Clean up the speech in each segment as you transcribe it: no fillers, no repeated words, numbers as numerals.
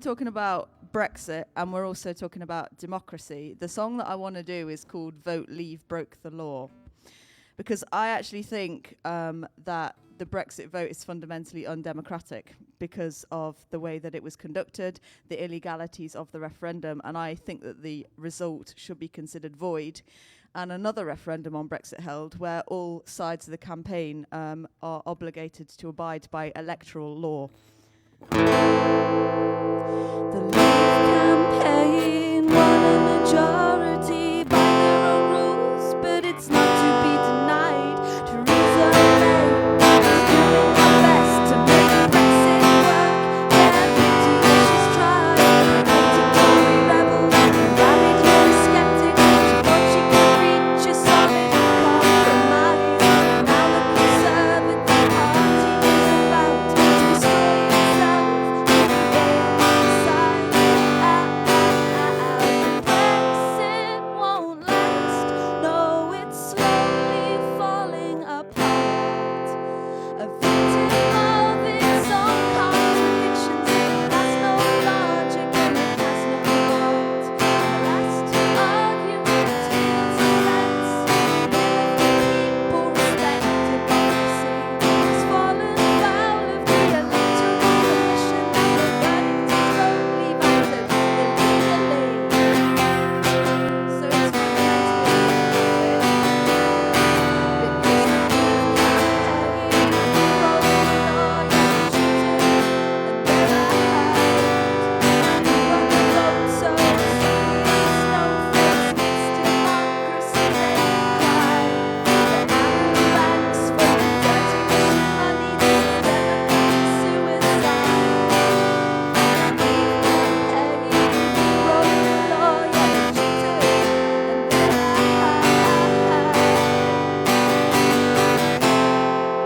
talking about Brexit and we're also talking about democracy. The song that I want to do is called Vote Leave Broke the Law, because I actually think that the Brexit vote is fundamentally undemocratic because of the way that it was conducted, the illegalities of the referendum, and I think that the result should be considered void. And another referendum on Brexit held where all sides of the campaign are obligated to abide by electoral law. The Leave campaign won a majority by their own rules, but it's not to be denied. Theresa May is doing her best to make Brexit work. Yeah, pity that she's tried. Elected Tory rebel, rallied young skeptic. She thought she could reach a solid compromise. Now the Conservative Party is about to destroy itself. Brexit won't last. No, it's slowly falling apart. A victim of its own contradictions. It has no logic and it has no heart. The last argument feels immense. Will the people respect democracy? Has fallen foul of the electoral commission and the verdict is totally valid illegally. So it's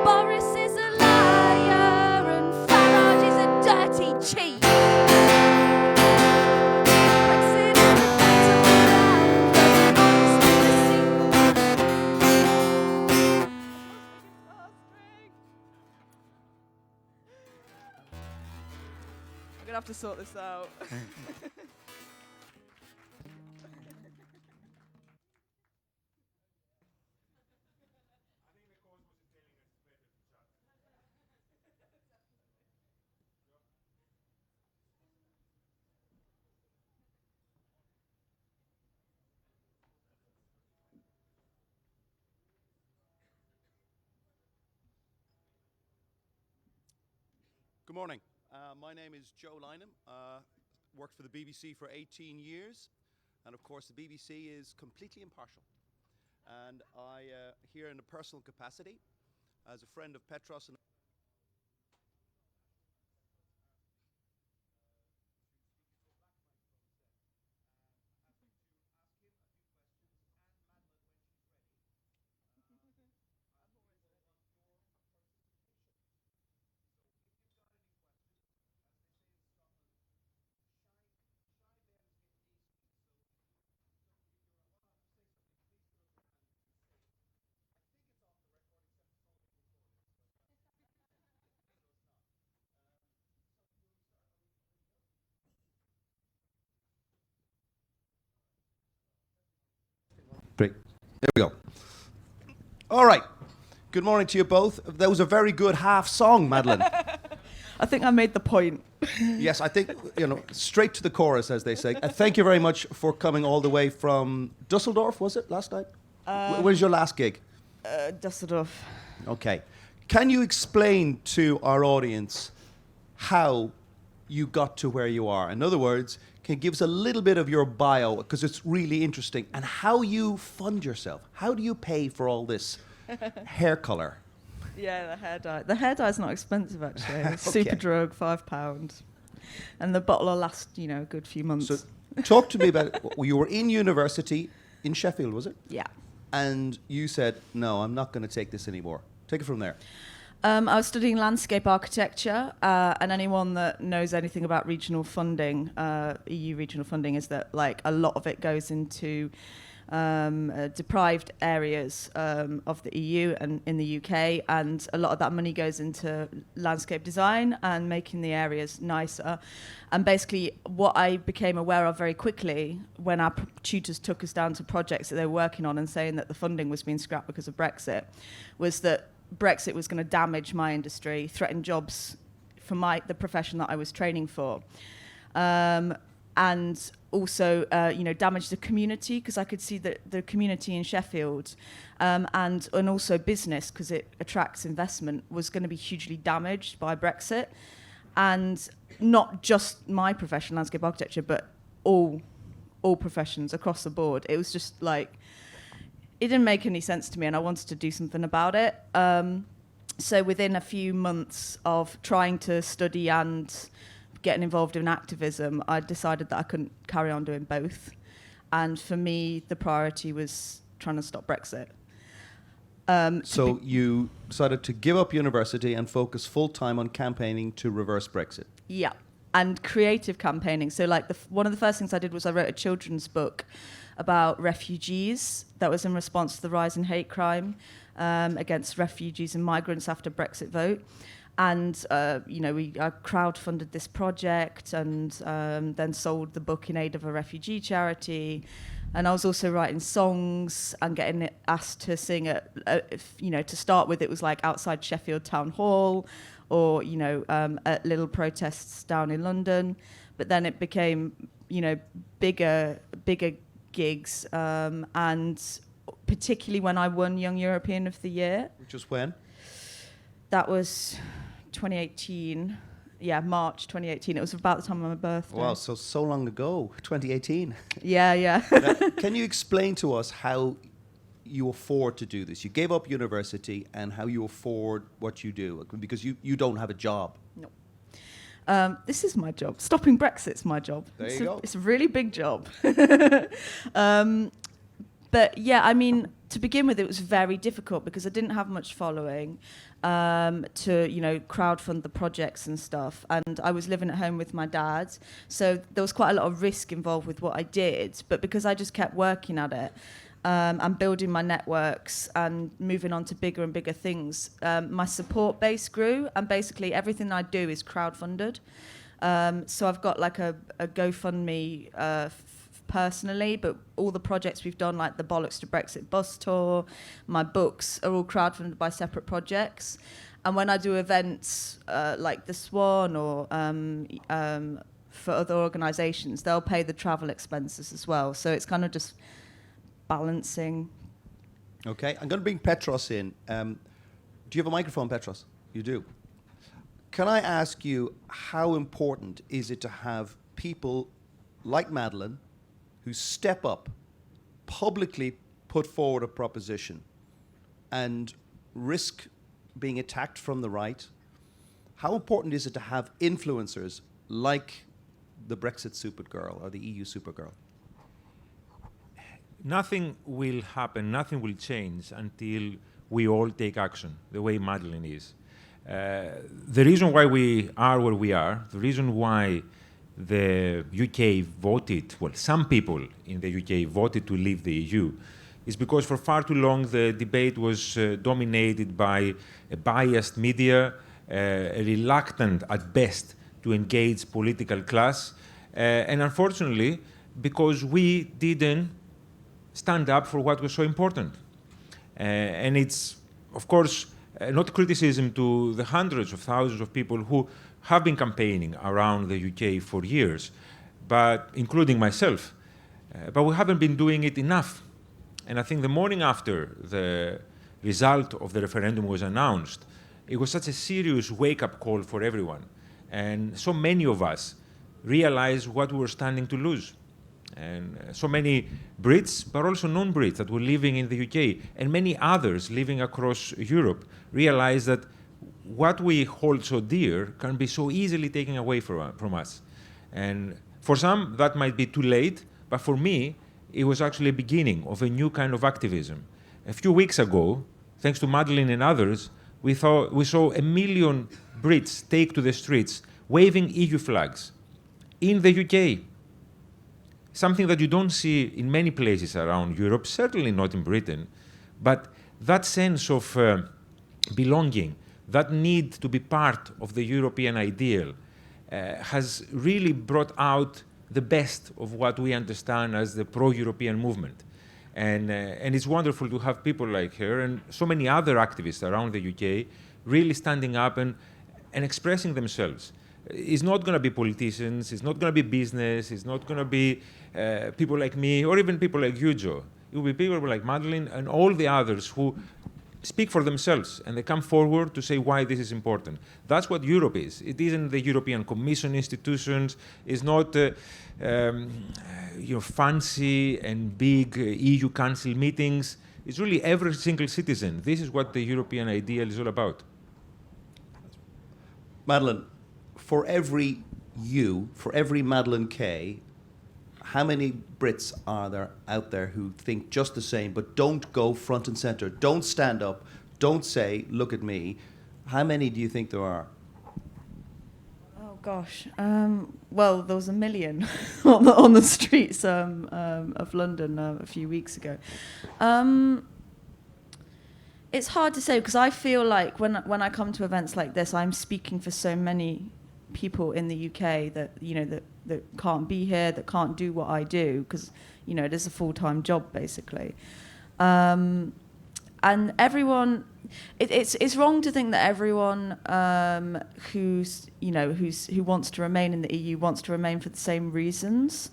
Boris is a liar and Farage is a dirty cheat. Brexit is the battleground where honesty I'm gonna have to sort this out. Good morning. My name is Joe Lynam. Worked for the BBC for 18 years. And of course, the BBC is completely impartial. And I, here in a personal capacity, as a friend of Petros and Great. There we go. All right. Good morning to you both. That was a very good half song, Madeleina. I think I made the point. Yes, I think, straight to the chorus, as they say. Thank you very much for coming all the way from Dusseldorf, was it, last night? Where's your last gig? Dusseldorf. Okay. Can you explain to our audience how you got to where you are? In other words, can you give us a little bit of your bio, because it's really interesting, and how you fund yourself? How do you pay for all this hair colour? Yeah, the hair dye. The hair dye's not expensive, actually. It's Okay. super drug, £5. And the bottle will last, a good few months. So talk to me about it. You were in university in Sheffield, was it? Yeah. And you said, no, I'm not going to take this anymore. Take it from there. I was studying landscape architecture, and anyone that knows anything about regional funding, EU regional funding, is that a lot of it goes into deprived areas of the EU and in the UK, and a lot of that money goes into landscape design and making the areas nicer. And basically what I became aware of very quickly when our tutors took us down to projects that they were working on and saying that the funding was being scrapped because of Brexit, was that Brexit was going to damage my industry, threaten jobs for the profession that I was training for. And also, damage the community, because I could see that the community in Sheffield and also business, because it attracts investment, was going to be hugely damaged by Brexit. And not just my profession, landscape architecture, but all professions across the board. It was just like, it didn't make any sense to me, and I wanted to do something about it. So within a few months of trying to study and getting involved in activism, I decided that I couldn't carry on doing both. And for me, the priority was trying to stop Brexit. So you decided to give up university and focus full-time on campaigning to reverse Brexit. Yeah, and creative campaigning. So like one of the first things I did was I wrote a children's book about refugees that was in response to the rise in hate crime against refugees and migrants after Brexit vote. And, I crowdfunded this project and then sold the book in aid of a refugee charity. And I was also writing songs and getting asked to sing to start with, it was like outside Sheffield Town Hall or, at little protests down in London. But then it became, bigger gigs. And particularly when I won Young European of the Year. Which was when? That was 2018. Yeah, March 2018. It was about the time of my birthday. Wow, so long ago, 2018. Yeah. Now, can you explain to us how you afford to do this? You gave up university and how you afford what you do, because you don't have a job. No. This is my job. Stopping Brexit's my job. There you go. It's a really big job. But yeah, I mean, to begin with, it was very difficult because I didn't have much following to, crowdfund the projects and stuff. And I was living at home with my dad. So there was quite a lot of risk involved with what I did. But because I just kept working at it and building my networks and moving on to bigger and bigger things, my support base grew. And basically everything I do is crowdfunded. So I've got like a GoFundMe personally, but all the projects we've done, like the Bollocks to Brexit bus tour, my books, are all crowdfunded by separate projects. And when I do events like the Swan or for other organisations, they'll pay the travel expenses as well. So it's kind of just balancing. Okay, I'm going to bring Petros in. Do you have a microphone, Petros? You do. Can I ask you, how important is it to have people like Madeleine who step up, publicly put forward a proposition and risk being attacked from the right? How important is it to have influencers like the Brexit Supergirl or the EU Supergirl? Nothing will happen, nothing will change until we all take action, the way Madeleine is. The reason why we are where we are, the reason why the UK voted, well, some people in the UK voted to leave the EU, is because for far too long the debate was dominated by a biased media, a reluctant at best to engage political class, and unfortunately because we didn't stand up for what was so important. And it's, of course, not criticism to the hundreds of thousands of people who have been campaigning around the UK for years, but including myself. But we haven't been doing it enough. And I think the morning after the result of the referendum was announced, it was such a serious wake-up call for everyone. And so many of us realized what we were standing to lose. And so many Brits, but also non-Brits that were living in the UK, and many others living across Europe, realized that what we hold so dear can be so easily taken away from us. And for some, that might be too late, but for me, it was actually a beginning of a new kind of activism. A few weeks ago, thanks to Madeleine and others, we saw 1 million Brits take to the streets, waving EU flags in the UK. something that you don't see in many places around Europe, certainly not in Britain. But that sense of belonging, that need to be part of the European ideal, has really brought out the best of what we understand as the pro-European movement. And it's wonderful to have people like her and so many other activists around the UK really standing up and expressing themselves. It's not going to be politicians, it's not going to be business, it's not going to be people like me or even people like you, Joe. It will be people like Madeleine and all the others who speak for themselves and they come forward to say why this is important. That's what Europe is. It isn't the European Commission institutions. It's not fancy and big EU Council meetings. It's really every single citizen. This is what the European ideal is all about. Madeleine, for every you, for every Madeleine K, how many Brits are there out there who think just the same but don't go front and centre, don't stand up, don't say, look at me? How many do you think there are? Oh, gosh. Well, there was 1 million on the streets of London a few weeks ago. It's hard to say because I feel like when I come to events like this, I'm speaking for so many people in the UK that that can't be here, that can't do what I do because it is a full-time job basically. And everyone, it's wrong to think that everyone who wants to remain in the EU wants to remain for the same reasons,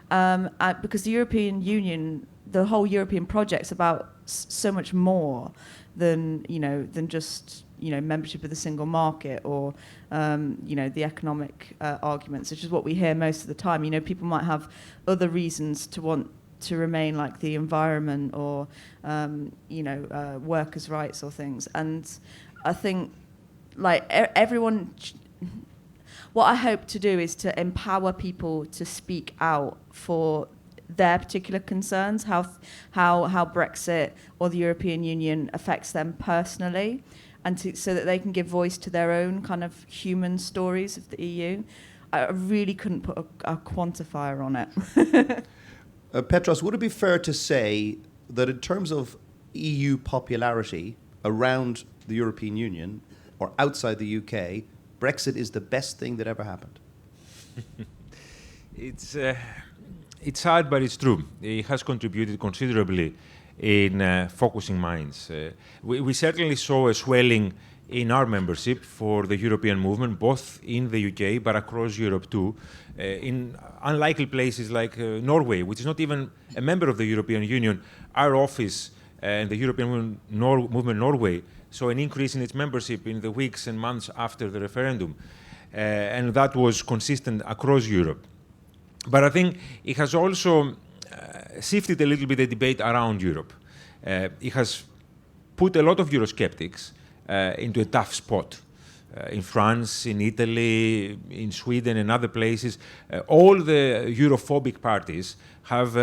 because the European Union, the whole European project's about so much more than just membership of the single market or the economic arguments, which is what we hear most of the time. People might have other reasons to want to remain, like the environment or workers' rights or things. And I think like everyone, what I hope to do is to empower people to speak out for their particular concerns, how Brexit or the European Union affects them personally, and so that they can give voice to their own kind of human stories of the EU. I really couldn't put a quantifier on it. Petros, would it be fair to say that in terms of EU popularity around the European Union or outside the UK, Brexit is the best thing that ever happened? It's hard, but it's true. It has contributed considerably in focusing minds. We certainly saw a swelling in our membership for the European movement, both in the UK but across Europe too, in unlikely places like Norway, which is not even a member of the European Union. Our office and the European Movement Norway saw an increase in its membership in the weeks and months after the referendum, and that was consistent across Europe. But I think it has also shifted a little bit the debate around Europe. It has put a lot of Eurosceptics into a tough spot. In France, in Italy, in Sweden and other places, all the Europhobic parties have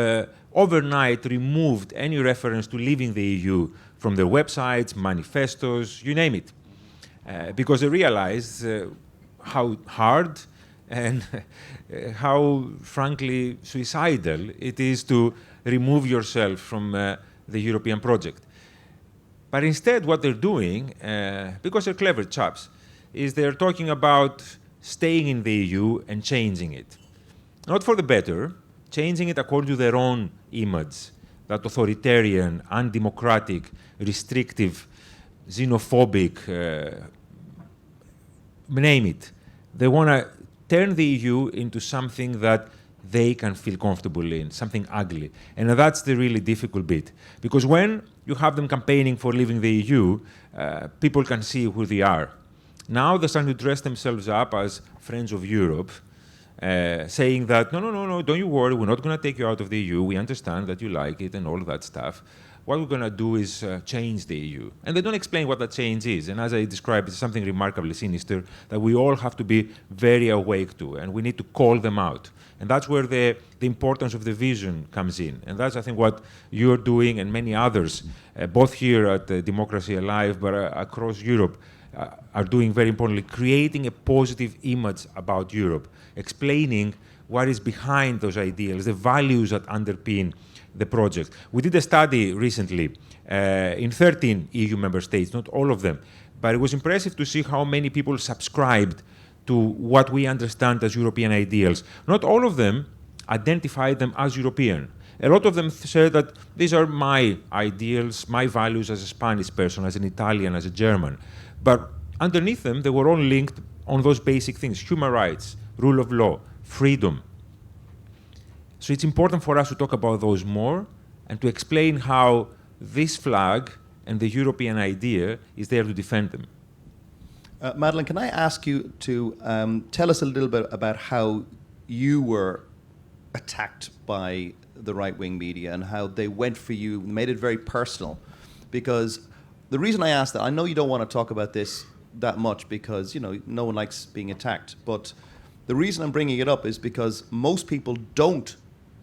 overnight removed any reference to leaving the EU from their websites, manifestos, you name it, because they realize how hard and how, frankly, suicidal it is to remove yourself from the European project. But instead, what they're doing, because they're clever chaps, is they're talking about staying in the EU and changing it. Not for the better, changing it according to their own image, that authoritarian, undemocratic, restrictive, xenophobic, name it. They want to turn the EU into something that they can feel comfortable in, something ugly. And that's the really difficult bit. Because when you have them campaigning for leaving the EU, people can see who they are. Now they're starting to dress themselves up as friends of Europe, saying that, no, don't you worry, we're not going to take you out of the EU, we understand that you like it and all that stuff. What we're going to do is change the EU. And they don't explain what that change is. And as I described, it's something remarkably sinister that we all have to be very awake to, and we need to call them out. And that's where the importance of the vision comes in. And that's, I think, what you're doing and many others, both here at Democracy Alive, but across Europe, are doing very importantly, creating a positive image about Europe, explaining what is behind those ideals, the values that underpin the project. We did a study recently in 13 EU member states, not all of them, but it was impressive to see how many people subscribed to what we understand as European ideals. Not all of them identified them as European. A lot of them said that these are my ideals, my values as a Spanish person, as an Italian, as a German. But underneath them, they were all linked on those basic things: human rights, rule of law, freedom. So it's important for us to talk about those more and to explain how this flag and the European idea is there to defend them. Madeleine, can I ask you to tell us a little bit about how you were attacked by the right-wing media and how they went for you, made it very personal? Because the reason I ask that, I know you don't want to talk about this that much because, you know, no one likes being attacked. But the reason I'm bringing it up is because most people don't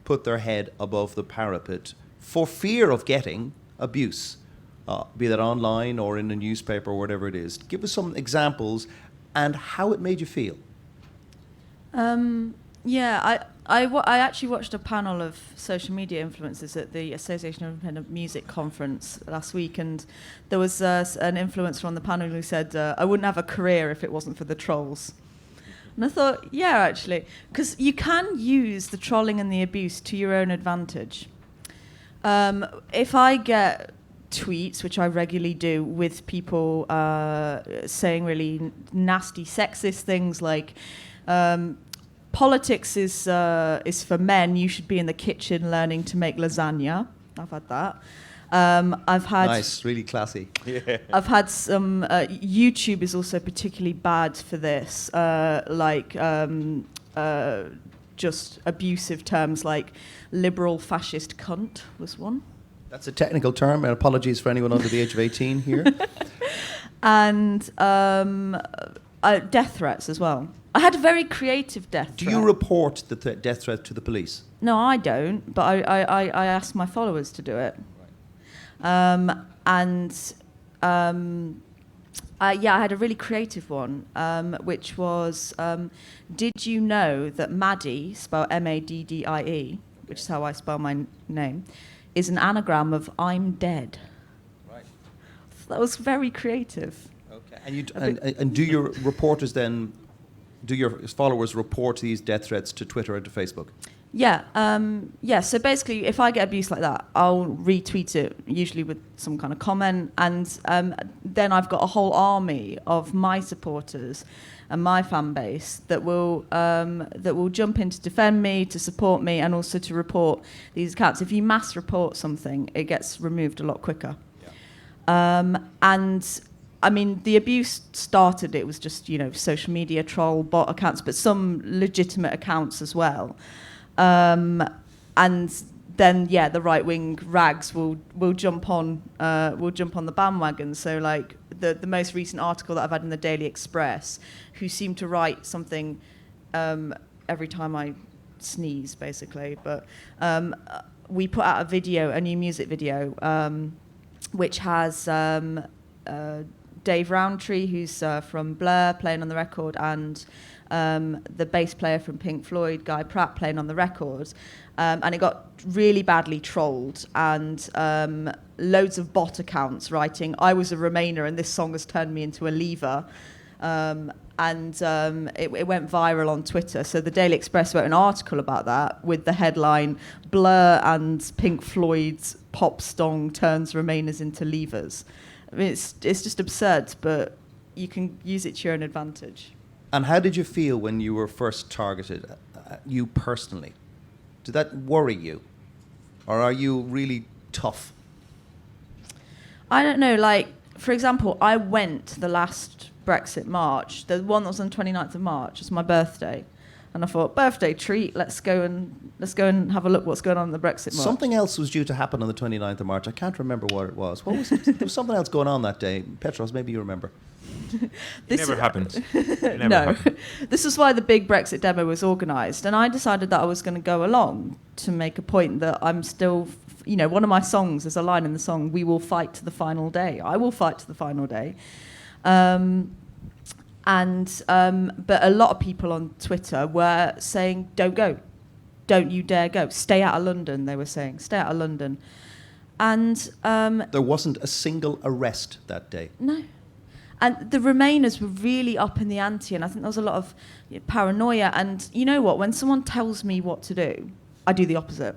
put their head above the parapet for fear of getting abuse, be that online or in a newspaper or whatever it is. Give us some examples and how it made you feel. I actually watched a panel of social media influencers at the Association of Independent Music conference last week, and there was an influencer on the panel who said, I wouldn't have a career if it wasn't for the trolls. And I thought, yeah, actually, because you can use the trolling and the abuse to your own advantage. If I get tweets, which I regularly do, with people saying really nasty, sexist things like, politics is for men, you should be in the kitchen learning to make lasagna. I've had that. I've had nice, really classy. Yeah. I've had some. YouTube is also particularly bad for this, just abusive terms like liberal fascist cunt was one. That's a technical term, and apologies for anyone under the age of 18 here. And death threats as well. I had a very creative death threat. Do you report the death threat to the police? No, I don't, but I ask my followers to do it. I had a really creative one, which was, did you know that Maddie, spelled M-A-D-D-I-E, which is how I spell my name, is an anagram of I'm dead? Right. That was very creative. Okay. And do your reporters then, do your followers report these death threats to Twitter and to Facebook? Yeah. So basically, if I get abuse like that, I'll retweet it, usually with some kind of comment, and then I've got a whole army of my supporters and my fan base that will jump in to defend me, to support me, and also to report these accounts. If you mass report something, it gets removed a lot quicker. Yeah. I mean, the abuse started, it was just, social media troll, bot accounts, but some legitimate accounts as well. And then, the right-wing rags will jump on the bandwagon. So, like the most recent article that I've had in the Daily Express, who seemed to write something every time I sneeze, basically. But we put out a new music video, which has Dave Rowntree, who's from Blur, playing on the record, and the bass player from Pink Floyd, Guy Pratt, playing on the record. And it got really badly trolled, and loads of bot accounts writing, I was a Remainer and this song has turned me into a Leaver. It went viral on Twitter. So the Daily Express wrote an article about that with the headline, Blur and Pink Floyd's pop song turns Remainers into Leavers. I mean, it's just absurd, but you can use it to your own advantage. And how did you feel when you were first targeted, you personally? Did that worry you? Or are you really tough? I don't know. Like, for example, I went to the last Brexit march, the one that was on 29th of March. It's my birthday. And I thought, birthday treat, let's go and have a look what's going on in the Brexit march. Something else was due to happen on the 29th of March. I can't remember what it was. What was it? There was something else going on that day. Petros, maybe you remember. It never happens. Happened. This is why the big Brexit demo was organised. And I decided that I was going to go along to make a point that I'm still, one of my songs, there's a line in the song, we will fight to the final day. I will fight to the final day. And but a lot of people on Twitter were saying, "Don't go, don't you dare go, stay out of London." They were saying, "Stay out of London," and There wasn't a single arrest that day. no. And the Remainers were really up in the ante, and I think there was a lot of paranoia. And you know what? When someone tells me what to do, I do the opposite.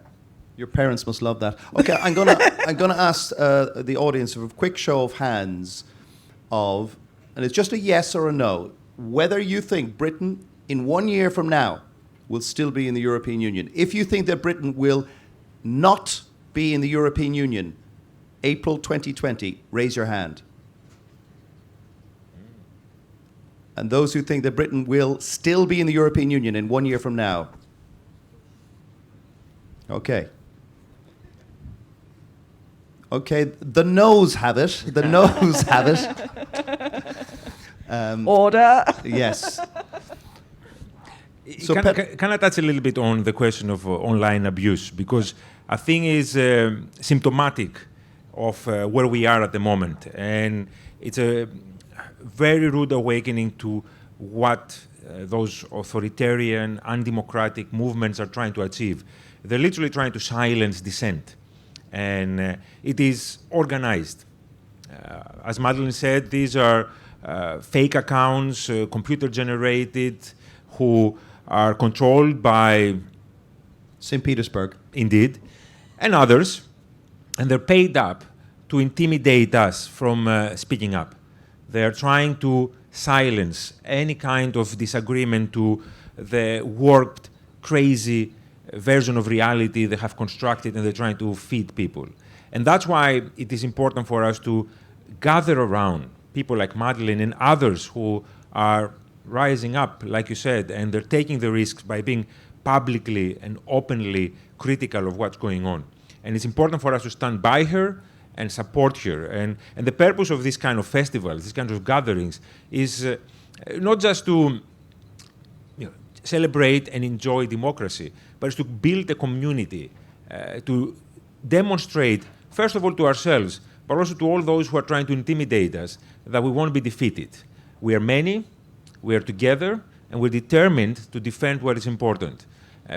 Your parents must love that. Okay, I'm gonna ask the audience of a quick show of hands of, and it's just a yes or a no, whether you think Britain in 1 year from now will still be in the European Union. If you think that Britain will not be in the European Union, April 2020, raise your hand. And those who think that Britain will still be in the European Union in 1 year from now. Okay. Okay, the noes have it. The noes have it. Order. Yes. So Can I touch a little bit on the question of online abuse? Because I think it's symptomatic of where we are at the moment. And it's a very rude awakening to what those authoritarian, undemocratic movements are trying to achieve. They're literally trying to silence dissent. And it is organized. As Madeleine said, these are fake accounts, computer-generated, who are controlled by St. Petersburg. Indeed, and others, and they're paid up to intimidate us from speaking up. They're trying to silence any kind of disagreement to the warped, crazy version of reality they have constructed, and they're trying to feed people. And that's why it is important for us to gather around people like Madeleine and others who are rising up, like you said, and they're taking the risks by being publicly and openly critical of what's going on. And it's important for us to stand by her and support her. And the purpose of this kind of festivals, these kinds of gatherings, is not just to celebrate and enjoy democracy, but it's to build a community, to demonstrate, first of all, to ourselves, but also to all those who are trying to intimidate us, that we won't be defeated. We are many, we are together, and we're determined to defend what is important.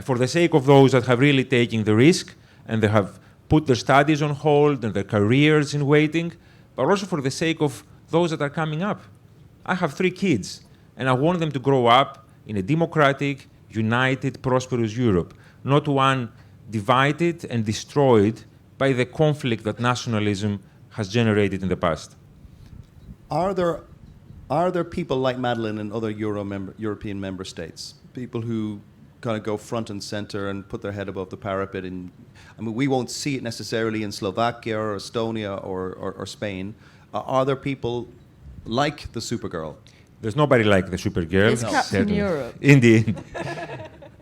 For the sake of those that have really taken the risk, and they have put their studies on hold and their careers in waiting, but also for the sake of those that are coming up. I have 3 kids, and I want them to grow up in a democratic, united, prosperous Europe, not one divided and destroyed by the conflict that nationalism has generated in the past. Are there people like Madeleine in other European member states, people who kind of go front and center and put their head above the parapet? I mean, we won't see it necessarily in Slovakia or Estonia or Spain. Are there people like the Supergirl? There's nobody like the Supergirl. It's Captain Europe. Indeed.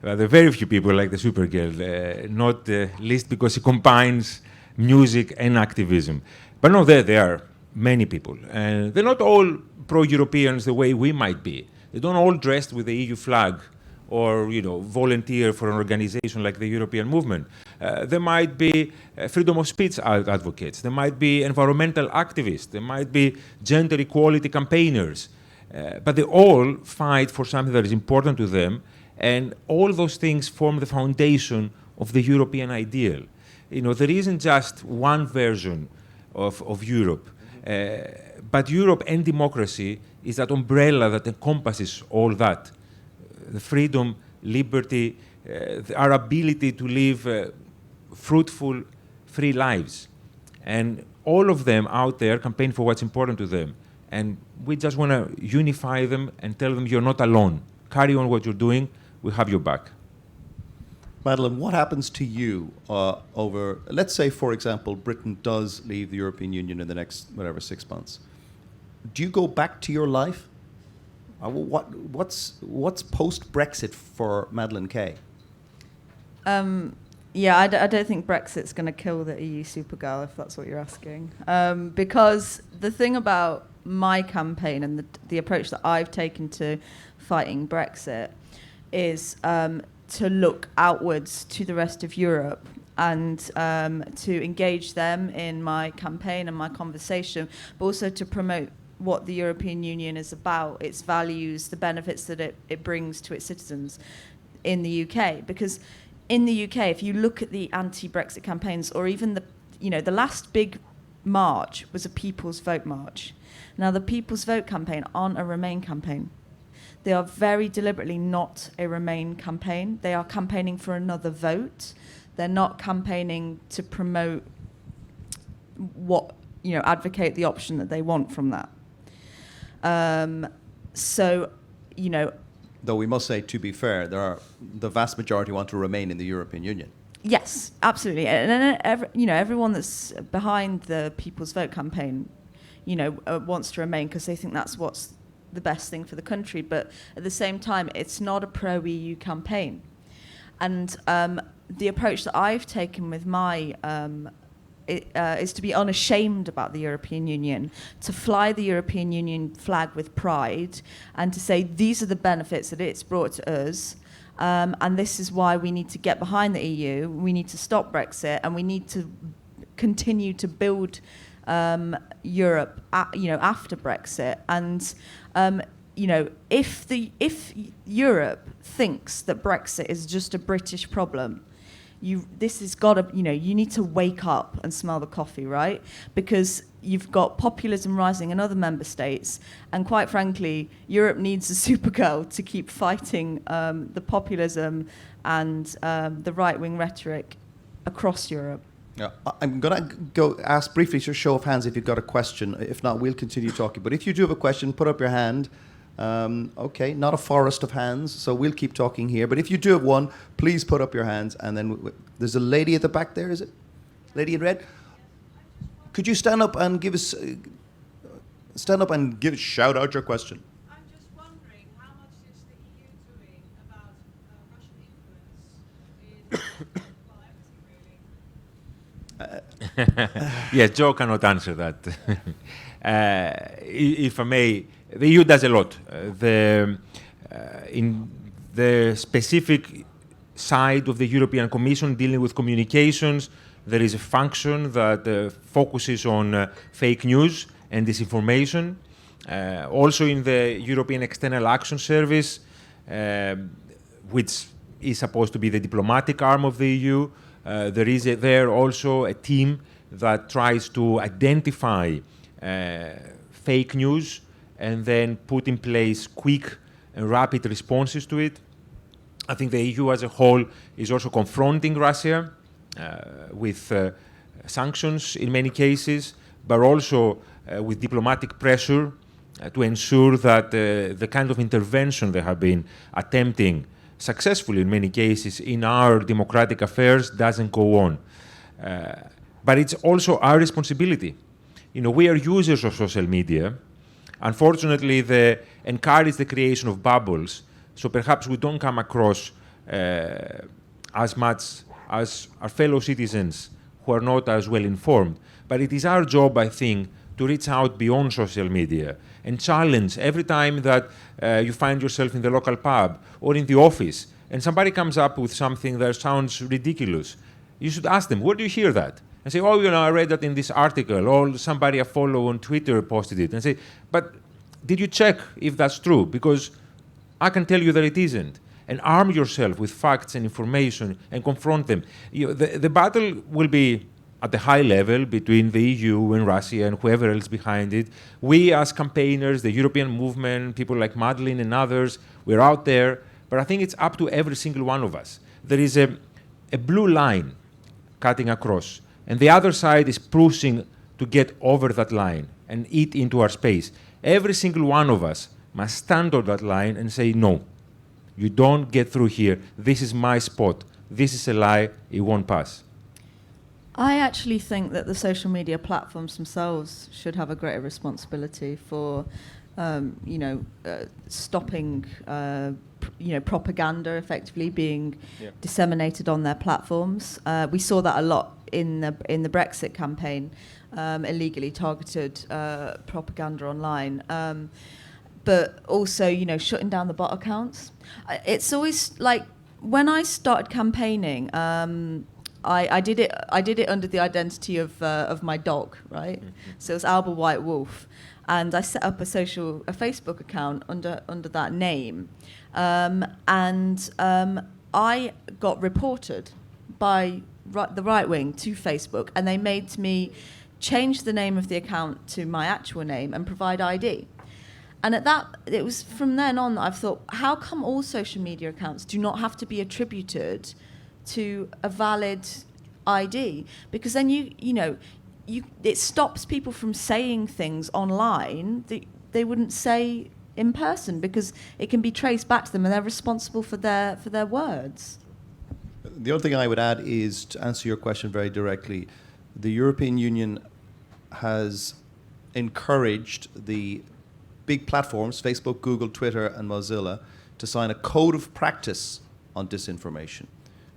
There are very few people like the Supergirl, not least because he combines music and activism. But no, there are many people. And they're not all pro-Europeans the way we might be. They don't all dress with the EU flag or volunteer for an organization like the European movement. There might be freedom of speech advocates. There might be environmental activists. There might be gender equality campaigners. But they all fight for something that is important to them, and all those things form the foundation of the European ideal. There isn't just one version of Europe, but Europe and democracy is that umbrella that encompasses all that. The freedom, liberty, our ability to live fruitful, free lives. And all of them out there campaign for what's important to them. And we just want to unify them and tell them you're not alone. Carry on what you're doing. We have your back. Madeleine, what happens to you over, let's say, for example, Britain does leave the European Union in the next, 6 months. Do you go back to your life? What's post-Brexit for Madeleine Kay? Yeah, I don't think Brexit's going to kill the EU Supergirl, if that's what you're asking. Because the thing about my campaign and the approach that I've taken to fighting Brexit is to look outwards to the rest of Europe and to engage them in my campaign and my conversation, but also to promote what the European Union is about, its values, the benefits that it brings to its citizens in the UK. Because in the UK, if you look at the anti-Brexit campaigns, or even the last big march was a People's Vote march. Now, the People's Vote campaign aren't a Remain campaign. They are very deliberately not a Remain campaign. They are campaigning for another vote. They're not campaigning to promote advocate the option that they want from that. Though we must say, to be fair, the vast majority want to remain in the European Union. Yes, absolutely. And everyone that's behind the People's Vote campaign, wants to remain because they think that's what's the best thing for the country. But at the same time, it's not a pro-EU campaign. And the approach that I've taken with my is to be unashamed about the European Union, to fly the European Union flag with pride, and to say these are the benefits that it's brought to us, and this is why we need to get behind the EU. We need to stop Brexit, and we need to continue to build Europe, after Brexit. And if Europe thinks that Brexit is just a British problem, you need to wake up and smell the coffee, right? Because you've got populism rising in other member states, and quite frankly, Europe needs a supergirl to keep fighting the populism and the right-wing rhetoric across Europe. Yeah, I'm going to go ask briefly, just show of hands if you've got a question. If not, we'll continue talking. But if you do have a question, put up your hand. Okay, not a forest of hands, so we'll keep talking here. But if you do have one, please put up your hands. And then there's a lady at the back there, is it? Lady in red? Could you stand up and shout out your question? I'm just wondering, how much is the EU doing about Russian influence in everything, really? Yes, Joe cannot answer that. If I may, the EU does a lot. In the specific side of the European Commission dealing with communications, there is a function that focuses on fake news and disinformation. Also in the European External Action Service, which is supposed to be the diplomatic arm of the EU, there is there also a team that tries to identify fake news and then put in place quick and rapid responses to it. I think the EU as a whole is also confronting Russia with sanctions in many cases, but also with diplomatic pressure to ensure that the kind of intervention they have been attempting successfully in many cases in our democratic affairs doesn't go on. But it's also our responsibility. We are users of social media. Unfortunately, they encourage the creation of bubbles, so perhaps we don't come across as much as our fellow citizens who are not as well informed. But it is our job, I think, to reach out beyond social media and challenge every time that you find yourself in the local pub or in the office and somebody comes up with something that sounds ridiculous. You should ask them, where do you hear that? And say, I read that in this article, or somebody I follow on Twitter posted it. And say, but did you check if that's true? Because I can tell you that it isn't. And arm yourself with facts and information and confront them. The battle will be at the high level between the EU and Russia and whoever else behind it. We as campaigners, the European movement, people like Madeleina and others, we're out there. But I think it's up to every single one of us. There is a blue line cutting across. And the other side is pushing to get over that line and eat into our space. Every single one of us must stand on that line and say, no, you don't get through here. This is my spot. This is a lie. It won't pass. I actually think that the social media platforms themselves should have a greater responsibility for, stopping, propaganda effectively being disseminated on their platforms. We saw that a lot in the Brexit campaign, illegally targeted propaganda online. But also, shutting down the bot accounts. It's always like when I started campaigning. I did it under the identity of my dog, right? Mm-hmm. So it was Alba White Wolf, and I set up a Facebook account under that name, and I got reported by the right wing to Facebook, and they made me change the name of the account to my actual name and provide ID. And it was from then on that I've thought, how come all social media accounts do not have to be attributed to a valid ID? Because then it stops people from saying things online that they wouldn't say in person, because it can be traced back to them and they're responsible for their words. The other thing I would add is, to answer your question very directly, the European Union has encouraged the big platforms, Facebook, Google, Twitter, and Mozilla, to sign a code of practice on disinformation,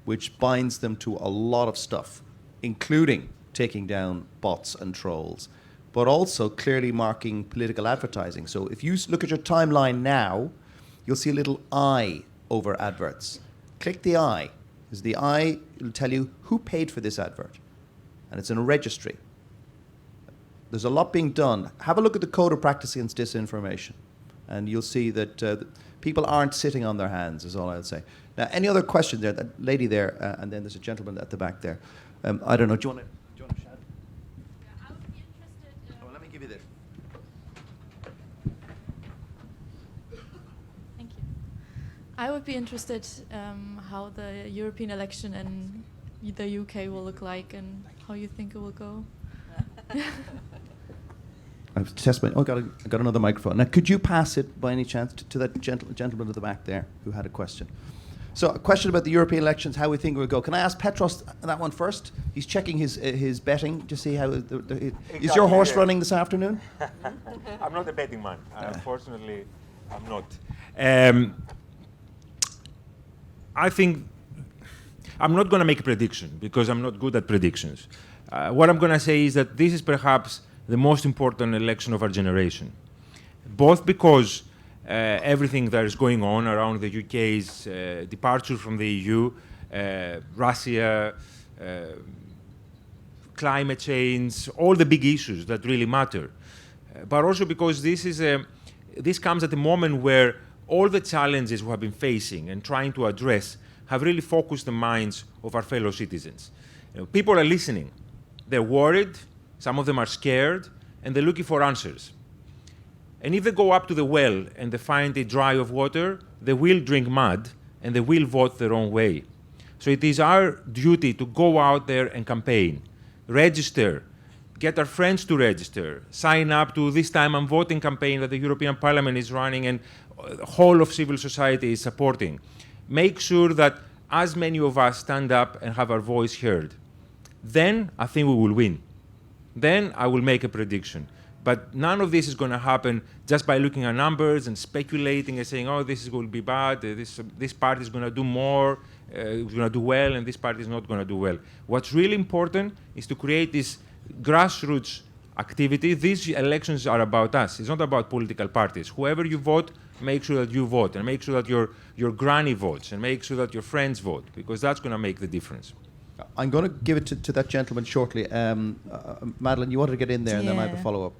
which binds them to a lot of stuff, including taking down bots and trolls, but also clearly marking political advertising. So if you look at your timeline now, you'll see a little I over adverts. Click the I, because the I will tell you who paid for this advert, and it's in a registry. There's a lot being done. Have a look at the Code of Practice Against Disinformation, and you'll see that people aren't sitting on their hands, is all I'll say. Now, any other questions there? That lady there, and then there's a gentleman at the back there. I don't know. Do you want to shout? Yeah, I would be interested. Oh, let me give you this. Thank you. I would be interested how the European election in the UK will look like and how you think it will go. I've tested. Oh, I got another microphone. Now, could you pass it by any chance to that gentleman at the back there who had a question? So, a question about the European elections, how we think it will go. Can I ask Petros that one first? He's checking his betting to see how. Is your horse running this afternoon? I'm not a betting man. Unfortunately, I'm not. I think I'm not going to make a prediction because I'm not good at predictions. What I'm going to say is that this is perhaps the most important election of our generation, both because everything that is going on around the UK's departure from the EU, Russia, climate change, all the big issues that really matter, but also because this comes at a moment where all the challenges we have been facing and trying to address have really focused the minds of our fellow citizens. People are listening. They're worried, some of them are scared, and they're looking for answers. And if they go up to the well and they find it dry of water, they will drink mud and they will vote their own way. So it is our duty to go out there and campaign, register, get our friends to register, sign up to This Time I'm Voting campaign that the European Parliament is running and the whole of civil society is supporting. Make sure that as many of us stand up and have our voice heard. Then I think we will win. Then I will make a prediction. But none of this is going to happen just by looking at numbers and speculating and saying, oh, this is going to be bad, this party is going to do more, going to do well, and this party is not going to do well. What's really important is to create this grassroots activity. These elections are about us. It's not about political parties. Whoever you vote, make sure that you vote, and make sure that your granny votes, and make sure that your friends vote, because that's going to make the difference. I'm going to give it to that gentleman shortly. Madeleine, you wanted to get in there, and then I have a follow-up.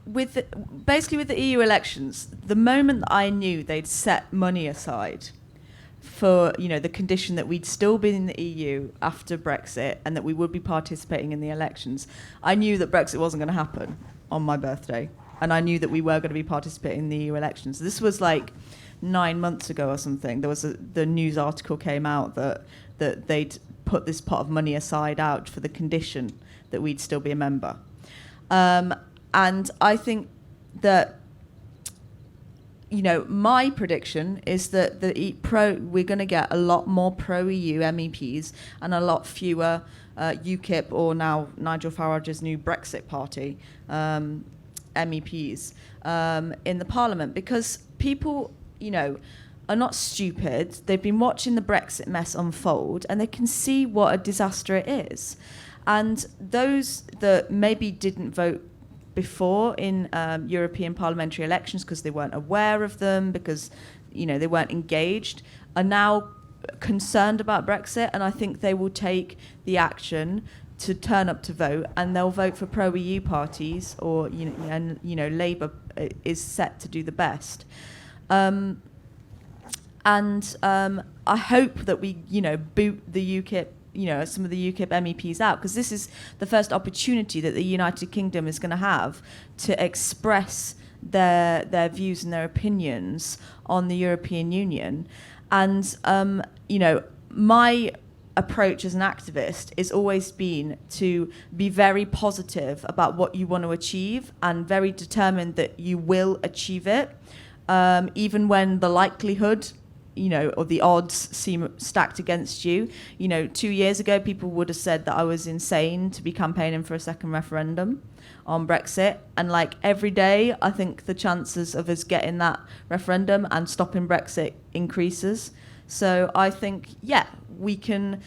With the EU elections, the moment that I knew they'd set money aside for the condition that we'd still be in the EU after Brexit and that we would be participating in the elections, I knew that Brexit wasn't going to happen on my birthday, and I knew that we were going to be participating in the EU elections. This was like 9 months ago or something. There was the news article came out that they'd put this pot of money aside out for the condition that we'd still be a member. And I think that, my prediction is that we're going to get a lot more pro-EU MEPs and a lot fewer UKIP, or now Nigel Farage's new Brexit party, MEPs in the Parliament, because people, are not stupid. They've been watching the Brexit mess unfold, and they can see what a disaster it is. And those that maybe didn't vote before in European parliamentary elections because they weren't aware of them, because they weren't engaged, are now concerned about Brexit, and I think they will take the action to turn up to vote, and they'll vote for pro-EU parties, or Labour is set to do the best. I hope that we boot the UKIP, some of the UKIP MEPs out, because this is the first opportunity that the United Kingdom is going to have to express their views and their opinions on the European Union. And my approach as an activist is always been to be very positive about what you want to achieve, and very determined that you will achieve it, even when the likelihood or the odds seem stacked against you. 2 years ago, people would have said that I was insane to be campaigning for a second referendum on Brexit. And every day, I think the chances of us getting that referendum and stopping Brexit increases. So I think, we can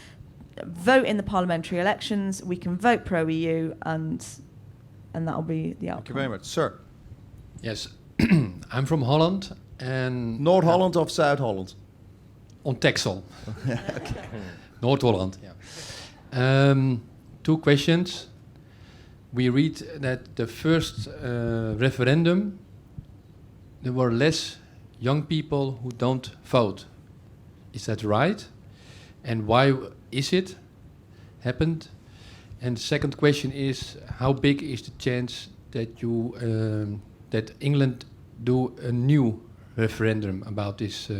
vote in the parliamentary elections, we can vote pro-EU, and that'll be the outcome. Thank you very much. Sir. Yes, I'm from Holland, and North Holland of South Holland? on Texel. North Holland, yeah. 2 questions. We read that the first referendum, there were less young people who don't vote. Is that right? And why is it happened? And the second question is, how big is the chance that that England do a new referendum about this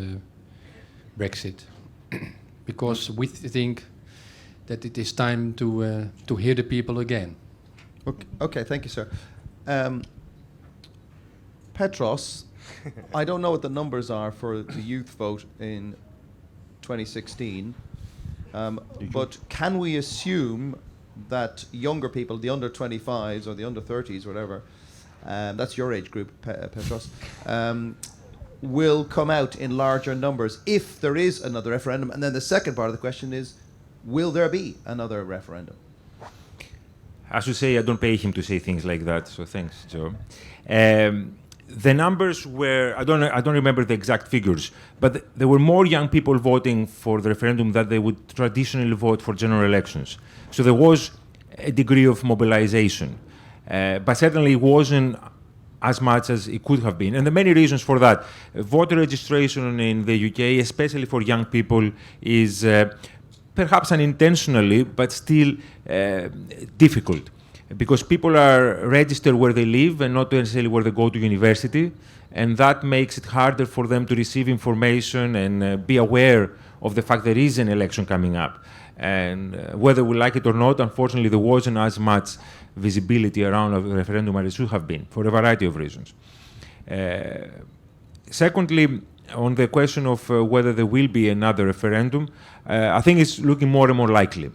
Brexit? Because we think that it is time to hear the people again. Okay, thank you, sir. Petros, I don't know what the numbers are for the youth vote in 2016, but can we assume that younger people, the under 25s or the under 30s, whatever, that's your age group, Petros, will come out in larger numbers if there is another referendum? And then the second part of the question is, will there be another referendum? I should say I don't pay him to say things like that, so thanks, Joe. The numbers were, I don't remember the exact figures, but there were more young people voting for the referendum than they would traditionally vote for general elections. So there was a degree of mobilization, but certainly it wasn't as much as it could have been. And there are many reasons for that. Voter registration in the UK, especially for young people, is perhaps unintentionally, but still difficult, because people are registered where they live and not necessarily where they go to university, and that makes it harder for them to receive information and be aware of the fact there is an election coming up. And whether we like it or not, unfortunately, there wasn't as much visibility around a referendum as it should have been, for a variety of reasons. Secondly, on the question of whether there will be another referendum, I think it's looking more and more likely.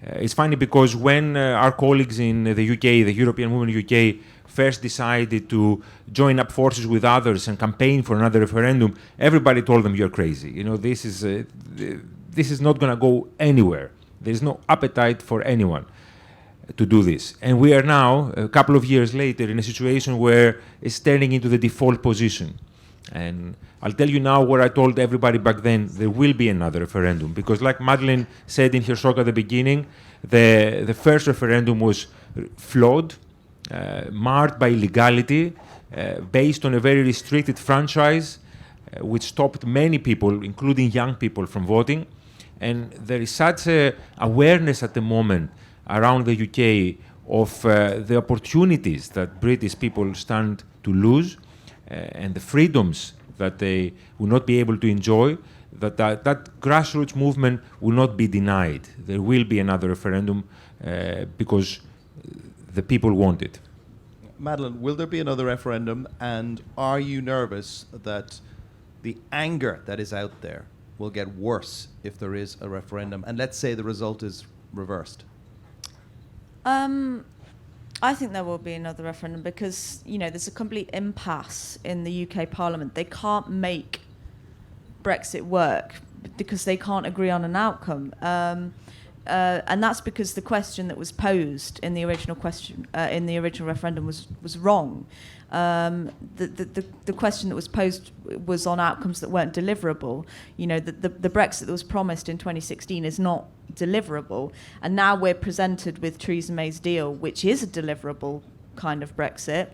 It's funny because when our colleagues in the UK, the European Women UK, first decided to join up forces with others and campaign for another referendum, everybody told them, you're crazy. This is not going to go anywhere. There's no appetite for anyone to do this. And we are now, a couple of years later, in a situation where it's turning into the default position. And I'll tell you now what I told everybody back then: there will be another referendum. Because like Madeleine said in her talk at the beginning, the first referendum was flawed, marred by illegality, based on a very restricted franchise, which stopped many people, including young people, from voting. And there is such awareness at the moment around the UK of the opportunities that British people stand to lose, and the freedoms that they will not be able to enjoy, that grassroots movement will not be denied. There will be another referendum because the people want it. Madeleine, will there be another referendum, and are you nervous that the anger that is out there will get worse if there is a referendum, and let's say the result is reversed? I think there will be another referendum because, there's a complete impasse in the UK Parliament. They can't make Brexit work because they can't agree on an outcome. And that's because the question that was posed in the original referendum was wrong. The question that was posed was on outcomes that weren't deliverable. The Brexit that was promised in 2016 is not deliverable. And now we're presented with Theresa May's deal, which is a deliverable kind of Brexit.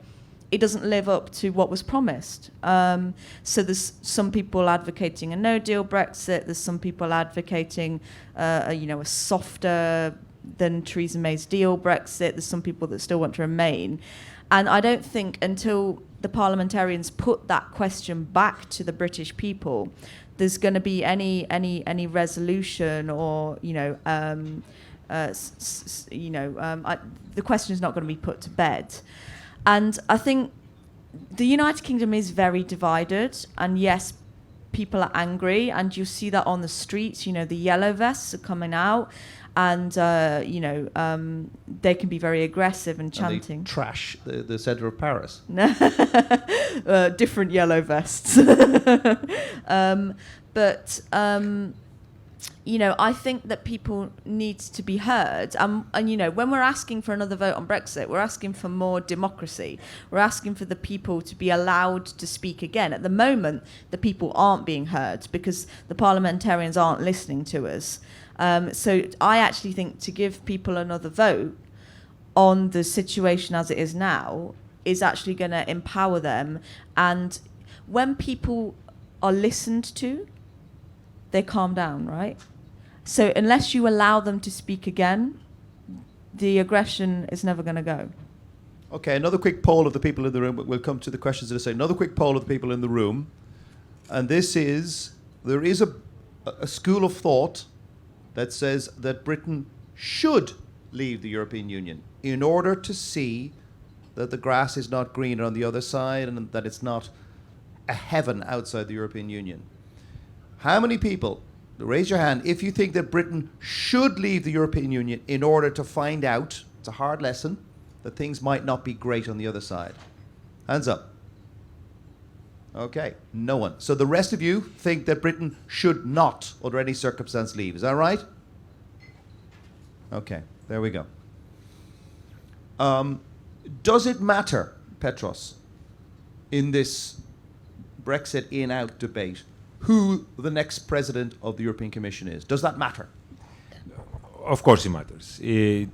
It doesn't live up to what was promised. So there's some people advocating a no-deal Brexit. There's some people advocating, a softer than Theresa May's deal Brexit. There's some people that still want to remain. And I don't think until the parliamentarians put that question back to the British people, there's going to be any resolution or, the question is not going to be put to bed. And I think the United Kingdom is very divided. And yes, people are angry. And you see that on the streets. The yellow vests are coming out. And, they can be very aggressive and chanting. And they trash the centre of Paris. Different yellow vests. I think that people need to be heard. And when we're asking for another vote on Brexit, we're asking for more democracy. We're asking for the people to be allowed to speak again. At the moment, the people aren't being heard because the parliamentarians aren't listening to us. So I actually think to give people another vote on the situation as it is now is actually going to empower them. And when people are listened to, they calm down, right? So unless you allow them to speak again, the aggression is never going to go. Okay, another quick poll of the people in the room. We'll come to the questions in a second. Another quick poll of the people in the room. And this is, there is a school of thought that says that Britain should leave the European Union in order to see that the grass is not greener on the other side and that it's not a heaven outside the European Union. How many people, raise your hand, if you think that Britain should leave the European Union in order to find out, it's a hard lesson, that things might not be great on the other side? Hands up. Okay, no one. So the rest of you think that Britain should not, under any circumstance, leave. Is that right? Okay, there we go. Does it matter, Petros, in this Brexit in-out debate, who the next president of the European Commission is? Does that matter? Of course it matters. It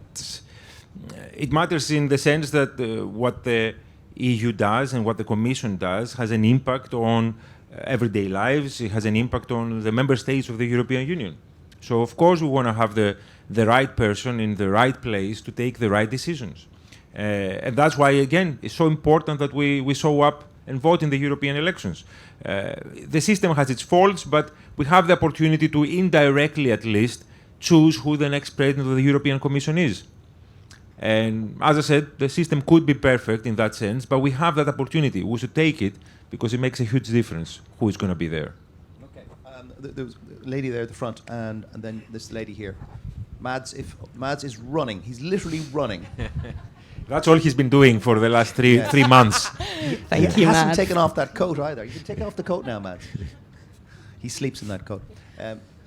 matters in the sense that what the EU does and what the Commission does has an impact on everyday lives. It has an impact on the member states of the European Union. So of course we want to have the right person in the right place to take the right decisions. And that's why, again, it's so important that we show up and vote in the European elections. The system has its faults, but we have the opportunity to indirectly, at least, choose who the next president of the European Commission is. And as I said, the system could be perfect in that sense, but we have that opportunity. We should take it because it makes a huge difference who is going to be there. Okay. There was a lady there at the front, and then this lady here. Mads is running. He's literally running. That's all he's been doing for the last three months. Thank you, He hasn't Mads. taken off that coat either. You can take off the coat now, Mads. He sleeps in that coat.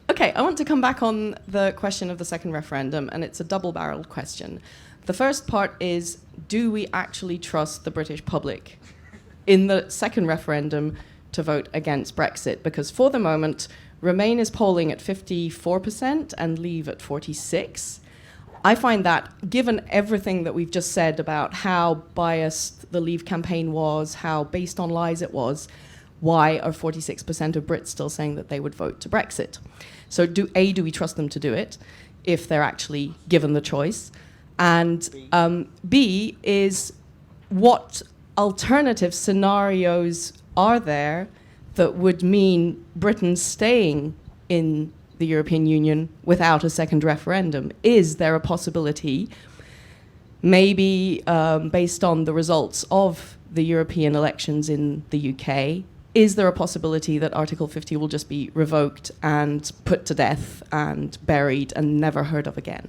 Okay, I want to come back on the question of the second referendum, and it's a double-barreled question. The first part is, do we actually trust the British public in the second referendum to vote against Brexit? Because for the moment, Remain is polling at 54% and Leave at 46%. I find that, given everything that we've just said about how biased the Leave campaign was, how based on lies it was, why are 46% of Brits still saying that they would vote to Brexit? So do we trust them to do it if they're actually given the choice? And B is, what alternative scenarios are there that would mean Britain staying in the European Union without a second referendum? Is there a possibility, maybe based on the results of the European elections in the UK, is there a possibility that Article 50 will just be revoked and put to death and buried and never heard of again?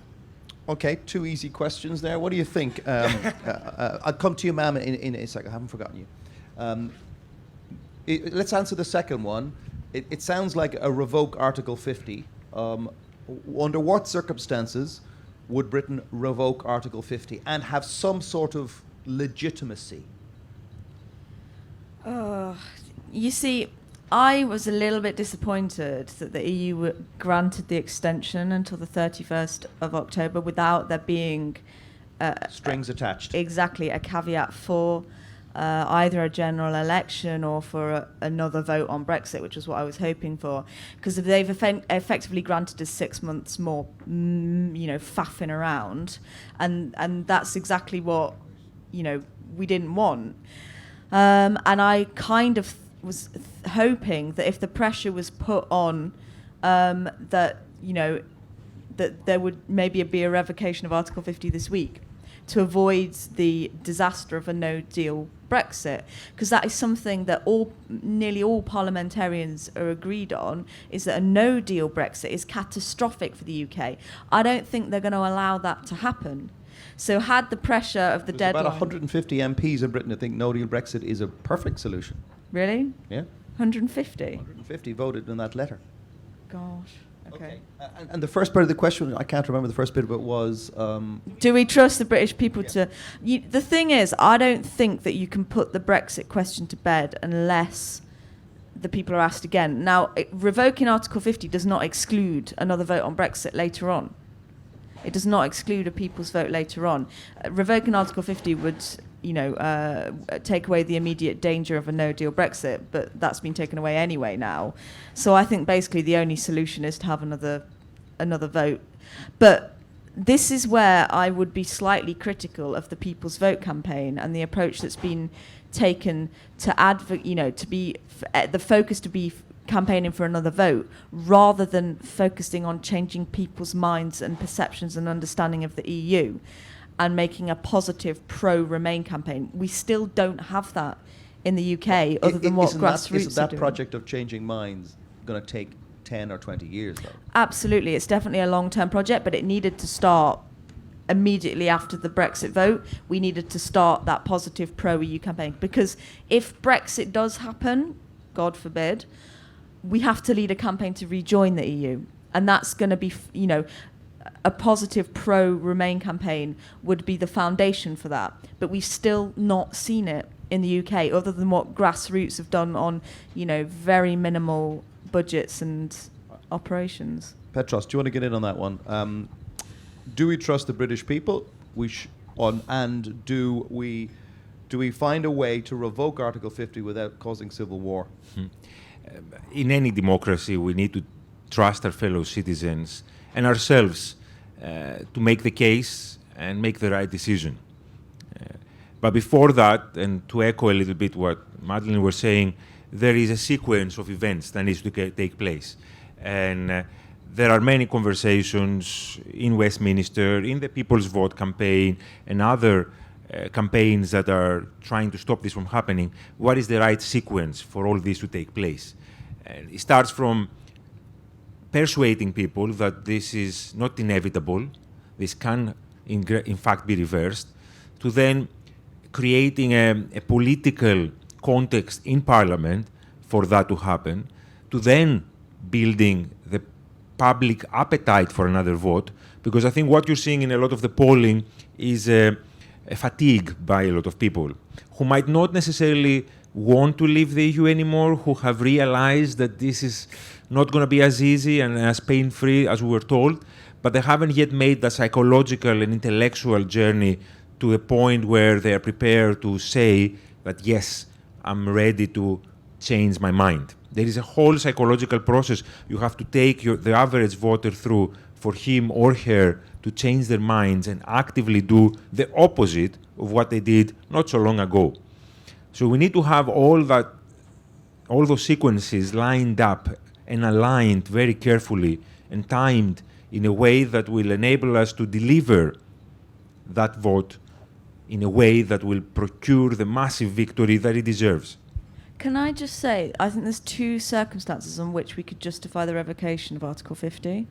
Okay, two easy questions there. What do you think? I'll come to you, ma'am, in a second. I haven't forgotten you. Let's answer the second one. It sounds like a revoke Article 50. Under what circumstances would Britain revoke Article 50 and have some sort of legitimacy? You see, I was a little bit disappointed that the EU granted the extension until the 31st of October without there being Strings attached. exactly a caveat for either a general election or for another vote on Brexit, which is what I was hoping for. Because if they've effectively granted us 6 months more, faffing around, and that's exactly what, we didn't want. And I kind of was hoping that if the pressure was put on, that there would maybe be a revocation of Article 50 this week to avoid the disaster of a no-deal Brexit, because that is something that nearly all parliamentarians are agreed on, is that a no-deal Brexit is catastrophic for the UK. I don't think they're going to allow that to happen. So had the pressure of the There's deadline... about 150 MPs in Britain that think no-deal Brexit is a perfect solution. Really? Yeah. 150? 150 voted in that letter. Gosh. Okay. And the first part of the question, I can't remember the first bit of it, was... Do we trust the British people to... the thing is, I don't think that you can put the Brexit question to bed unless the people are asked again. Now, revoking Article 50 does not exclude another vote on Brexit later on. It does not exclude a people's vote later on. Revoking Article 50 would, take away the immediate danger of a no-deal Brexit, but that's been taken away anyway now. So I think basically the only solution is to have another vote. But this is where I would be slightly critical of the People's Vote campaign and the approach that's been taken to to be the focus to be campaigning for another vote rather than focusing on changing people's minds and perceptions and understanding of the EU and making a positive pro-Remain campaign. We still don't have that in the UK other than what grassroots Isn't that are doing. project of changing minds going to take 10 or 20 years, though? Absolutely. It's definitely a long-term project, but it needed to start immediately after the Brexit vote. We needed to start that positive pro-EU campaign, because if Brexit does happen, God forbid, we have to lead a campaign to rejoin the EU. And that's going to be, a positive pro-Remain campaign would be the foundation for that. But we've still not seen it in the UK, other than what grassroots have done on, very minimal budgets and operations. Petros, do you want to get in on that one? Do we trust the British people? And do we find a way to revoke Article 50 without causing civil war? In any democracy, we need to trust our fellow citizens and ourselves to make the case and make the right decision. But before that, and to echo a little bit what Madeleine was saying, there is a sequence of events that needs to take place. And there are many conversations in Westminster, in the People's Vote campaign, and other campaigns that are trying to stop this from happening. What is the right sequence for all this to take place? And it starts from persuading people that this is not inevitable, this can in fact be reversed, to then creating a political context in Parliament for that to happen, to then building the public appetite for another vote, because I think what you're seeing in a lot of the polling is a fatigue by a lot of people who might not necessarily want to leave the EU anymore, who have realized that this is not going to be as easy and as pain-free as we were told, but they haven't yet made the psychological and intellectual journey to a point where they are prepared to say that, yes, I'm ready to change my mind. There is a whole psychological process you have to take the average voter through for him or her to change their minds and actively do the opposite of what they did not so long ago. So we need to have all those sequences lined up and aligned very carefully and timed in a way that will enable us to deliver that vote in a way that will procure the massive victory that it deserves. Can I just say, I think there's two circumstances on which we could justify the revocation of Article 50.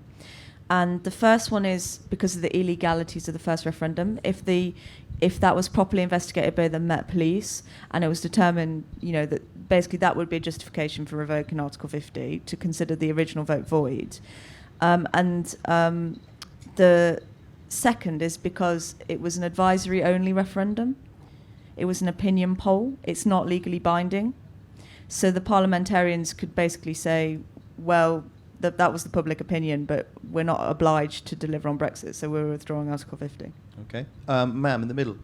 And the first one is because of the illegalities of the first referendum. If that was properly investigated by the Met Police and it was determined, that basically that would be a justification for revoking Article 50 to consider the original vote void. The second is because it was an advisory-only referendum. It was an opinion poll. It's not legally binding. So the parliamentarians could basically say, well, that was the public opinion, but we're not obliged to deliver on Brexit, so we're withdrawing Article 50. Okay. Ma'am, in the middle.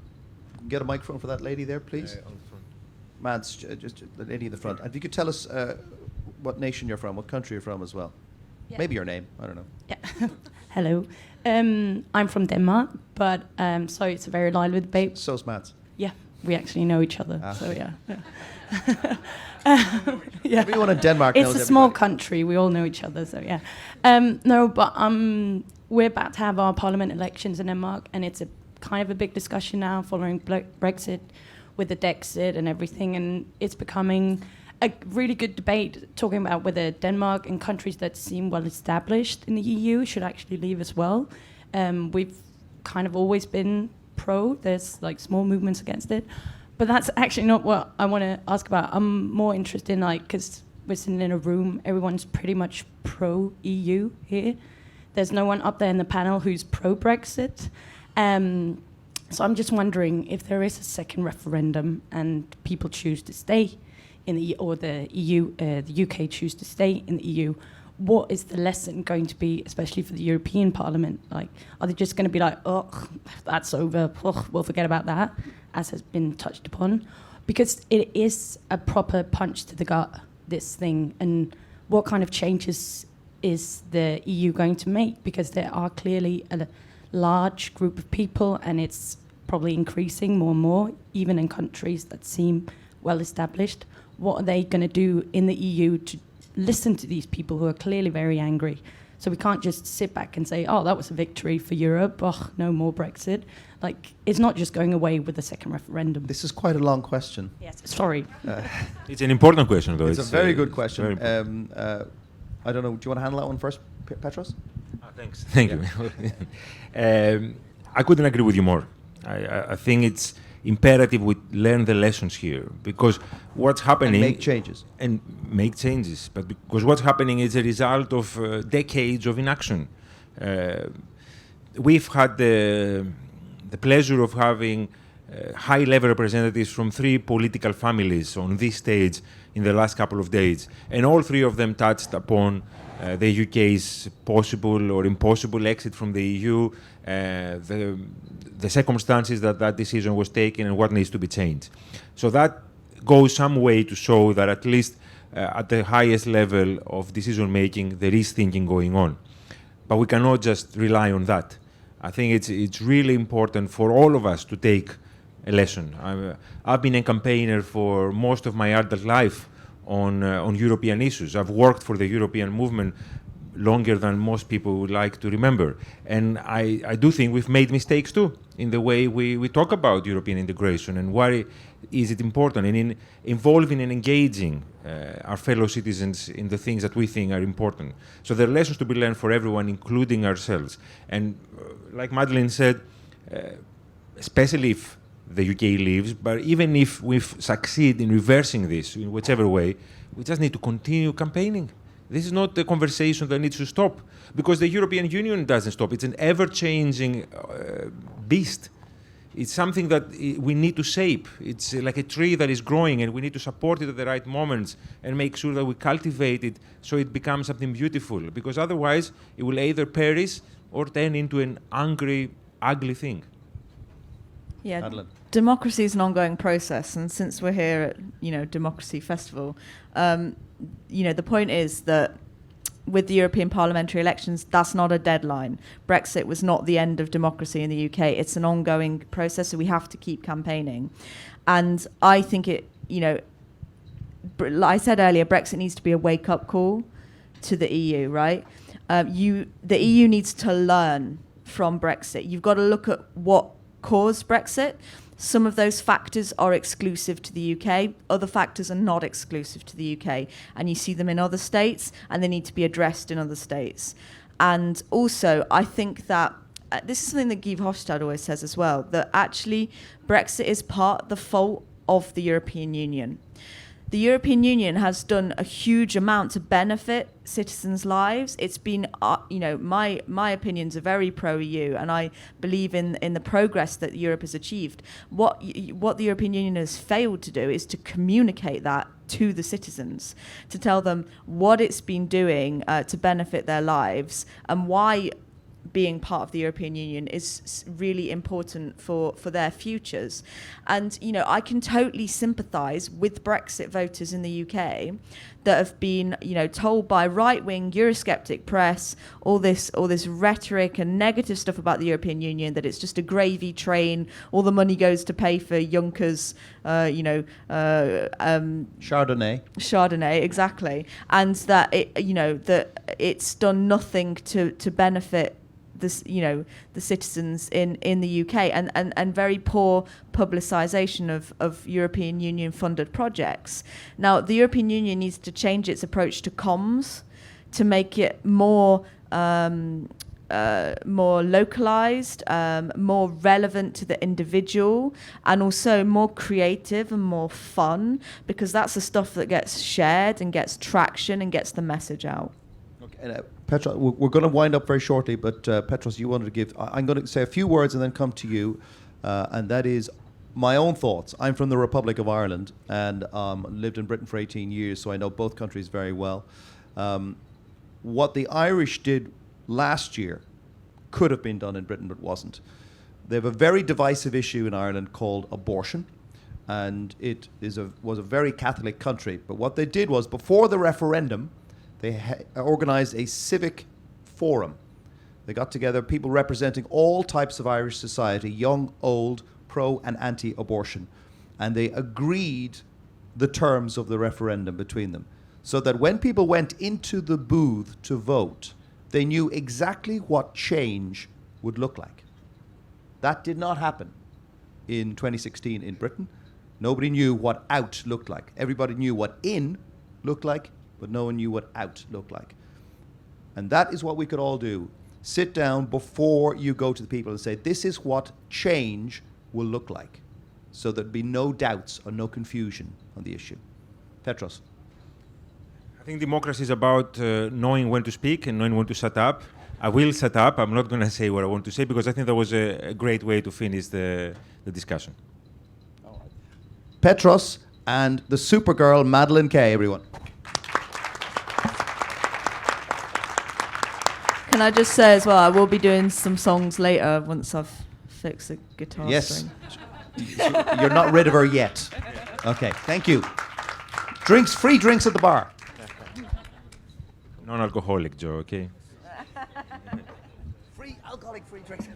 Get a microphone for that lady there, please. Mads, just the lady in the front. And if you could tell us what nation you're from, what country you're from as well. Yeah. Maybe your name, I don't know. Yeah. Hello. I'm from Denmark, but so it's a very lively debate. So's Mads. Yeah, we actually know each other. Ah. So yeah. Yeah. Everyone in Denmark knows It's a small everybody. country. We all know each other. So yeah. No, but we're about to have our parliament elections in Denmark, and it's a kind of a big discussion now following Brexit, with the Dexit and everything, and it's becoming a really good debate talking about whether Denmark and countries that seem well established in the EU should actually leave as well. We've kind of always been pro. There's like small movements against it, but that's actually not what I want to ask about. I'm more interested in because we're sitting in a room, everyone's pretty much pro EU here. There's no one up there in the panel who's pro Brexit. So I'm just wondering if there is a second referendum and people choose to stay in the or the EU, the UK choose to stay in the EU. What is the lesson going to be, especially for the European Parliament? Like, are they just going to be like, oh, that's over, we'll forget about that, as has been touched upon? Because it is a proper punch to the gut, this thing, and what kind of changes is the EU going to make? Because there are clearly a large group of people, and it's probably increasing more and more, even in countries that seem well established. What are they going to do in the EU to listen to these people who are clearly very angry? So we can't just sit back and say, oh, that was a victory for Europe, oh, no more Brexit. Like, it's not just going away with the second referendum. This is quite a long question. Yes, sorry. It's an important question, though. It's a very good very question. important. I don't know, do you want to handle that one first, Petros? Thanks. Thank you. I couldn't agree with you more. I think it's imperative we learn the lessons here, because what's happening... And make changes. And make changes. But because what's happening is a result of decades of inaction. We've had the pleasure of having high-level representatives from 3 political families on this stage in the last couple of days, and all 3 of them touched upon the UK's possible or impossible exit from the EU, the circumstances that decision was taken, and what needs to be changed. So that goes some way to show that at least at the highest level of decision-making, there is thinking going on. But we cannot just rely on that. I think it's really important for all of us to take a lesson. I've been a campaigner for most of my adult life on European issues. I've worked for the European movement longer than most people would like to remember. And I do think we've made mistakes too in the way we talk about European integration and why is it important, and in involving and engaging our fellow citizens in the things that we think are important. So there are lessons to be learned for everyone, including ourselves. And like Madeleine said, especially if the UK leaves, but even if we succeed in reversing this in whichever way, we just need to continue campaigning. This is not a conversation that needs to stop, because the European Union doesn't stop. It's an ever-changing beast. It's something that we need to shape. It's like a tree that is growing, and we need to support it at the right moments and make sure that we cultivate it so it becomes something beautiful, because otherwise it will either perish or turn into an angry, ugly thing. Yeah, Madeleine. democracy is an ongoing process, and since we're here at Democracy Festival, the point is that with the European parliamentary elections, that's not a deadline. Brexit was not the end of democracy in the UK. It's an ongoing process, so we have to keep campaigning. And I think like I said earlier, Brexit needs to be a wake-up call to the EU, right? The EU needs to learn from Brexit. You've got to look at what caused Brexit. Some of those factors are exclusive to the UK. Other factors are not exclusive to the UK. And you see them in other states, and they need to be addressed in other states. And also, I think that this is something that Guy Verhofstadt always says as well, that actually Brexit is the fault of the European Union. the European Union has done a huge amount to benefit citizens' lives. It's been, my opinions are very pro-EU, and I believe in the progress that Europe has achieved. What the European Union has failed to do is to communicate that to the citizens, to tell them what it's been doing to benefit their lives and why being part of the European Union is really important for their futures. And, I can totally sympathise with Brexit voters in the UK that have been, told by right-wing Eurosceptic press all this rhetoric and negative stuff about the European Union, that it's just a gravy train, all the money goes to pay for Juncker's, Chardonnay, exactly, and that that it's done nothing to benefit the citizens in the UK, and very poor publicisation of European Union funded projects. Now, the European Union needs to change its approach to comms to make it more localised, more relevant to the individual, and also more creative and more fun, because that's the stuff that gets shared and gets traction and gets the message out. Okay, Petros, we're going to wind up very shortly, but Petros, you wanted to give... I'm going to say a few words and then come to you, and that is my own thoughts. I'm from the Republic of Ireland and lived in Britain for 18 years, so I know both countries very well. What the Irish did last year could have been done in Britain, but wasn't. They have a very divisive issue in Ireland called abortion, and it was a very Catholic country. But what they did was, before the referendum, they organised a civic forum. They got together people representing all types of Irish society, young, old, pro and anti-abortion, and they agreed the terms of the referendum between them, so that when people went into the booth to vote, they knew exactly what change would look like. That did not happen in 2016 in Britain. Nobody knew what out looked like. Everybody knew what in looked like, but no one knew what out looked like. And that is what we could all do. Sit down before you go to the people and say, this is what change will look like, so there'd be no doubts or no confusion on the issue. Petros. I think democracy is about knowing when to speak and knowing when to shut up. I will shut up. I'm not going to say what I want to say, because I think that was a great way to finish the discussion. All right. Petros and the Supergirl, Madeleine Kay, everyone. Can I just say as well, I will be doing some songs later once I've fixed the guitar string. You're not rid of her yet. Okay, thank you. Free drinks at the bar. Non-alcoholic, Joe, okay? Free drinks.